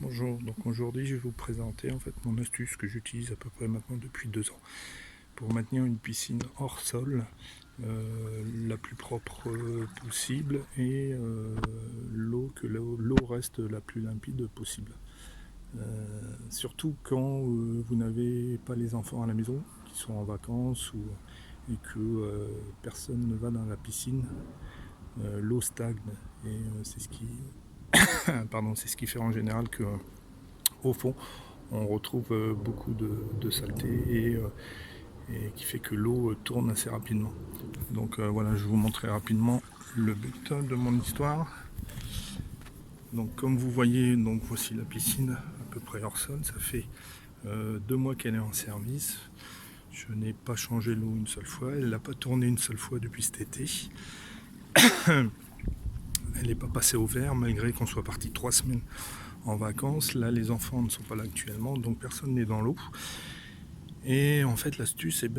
Bonjour, donc aujourd'hui je vais vous présenter en fait mon astuce que j'utilise à peu près maintenant depuis 2 ans pour maintenir une piscine hors sol la plus propre possible et l'eau reste la plus limpide possible. Surtout quand vous n'avez pas les enfants à la maison qui sont en vacances et que personne ne va dans la piscine, l'eau stagne et c'est ce qui c'est ce qui fait en général que au fond on retrouve beaucoup de saleté et qui fait que l'eau tourne assez rapidement. Donc voilà, je vais vous montrer rapidement le but de mon histoire. Donc comme vous voyez, donc voici la piscine à peu près hors sol. Ça fait 2 mois qu'elle est en service. Je n'ai pas changé l'eau une seule fois. Elle n'a pas tourné une seule fois depuis cet été. Elle n'est pas passée au vert malgré qu'on soit parti 3 semaines en vacances. Là, les enfants ne sont pas là actuellement, donc personne n'est dans l'eau. Et en fait, l'astuce, c'est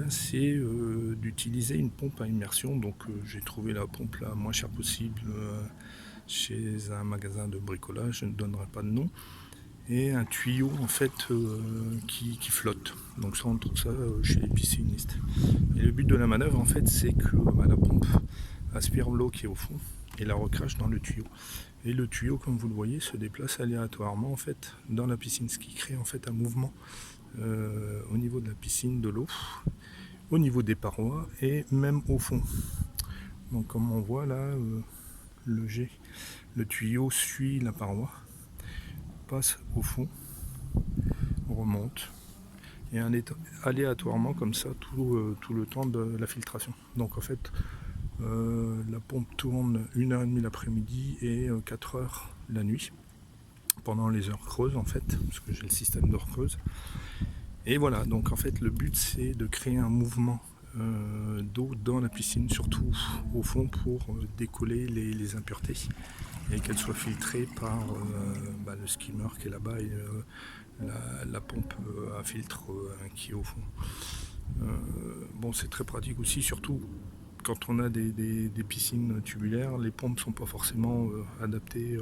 d'utiliser une pompe à immersion. Donc, j'ai trouvé la pompe la moins chère possible chez un magasin de bricolage. Je ne donnerai pas de nom. Et un tuyau en fait qui flotte. Donc ça, on trouve ça chez les piscinistes. Et le but de la manœuvre, en fait, c'est que la pompe aspire l'eau qui est au fond et la recrache dans le tuyau. Et le tuyau, comme vous le voyez, se déplace aléatoirement en fait dans la piscine, ce qui crée en fait un mouvement au niveau de la piscine, de l'eau, au niveau des parois et même au fond. Donc comme on voit là, le tuyau suit la paroi, passe au fond, remonte et aléatoirement comme ça tout le temps de la filtration. Donc en fait la pompe tourne 1h30 l'après-midi et 4 heures la nuit pendant les heures creuses en fait, parce que j'ai le système d'heures creuses. Et voilà, donc en fait le but c'est de créer un mouvement d'eau dans la piscine, surtout au fond pour décoller les impuretés et qu'elles soient filtrées par le skimmer qui est là-bas et la pompe à filtre qui est au fond. Bon, c'est très pratique aussi, surtout quand on a des piscines tubulaires, les pompes ne sont pas forcément adaptées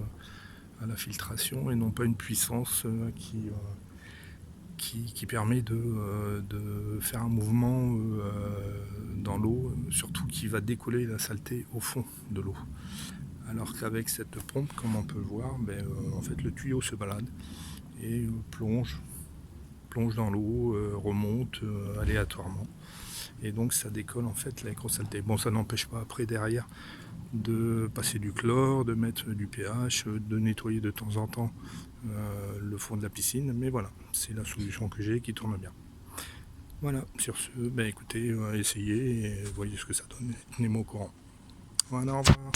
à la filtration et n'ont pas une puissance qui permet de faire un mouvement dans l'eau, surtout qui va décoller la saleté au fond de l'eau. Alors qu'avec cette pompe, comme on peut le voir, en fait le tuyau se balade et plonge dans l'eau, remonte aléatoirement. Et donc ça décolle en fait la grosse saleté. Bon, ça n'empêche pas après derrière de passer du chlore, de mettre du pH, de nettoyer de temps en temps le fond de la piscine, mais voilà, c'est la solution que j'ai qui tourne bien. Voilà, sur ce, écoutez, essayez et voyez ce que ça donne, tenez-moi au courant. Voilà, au revoir.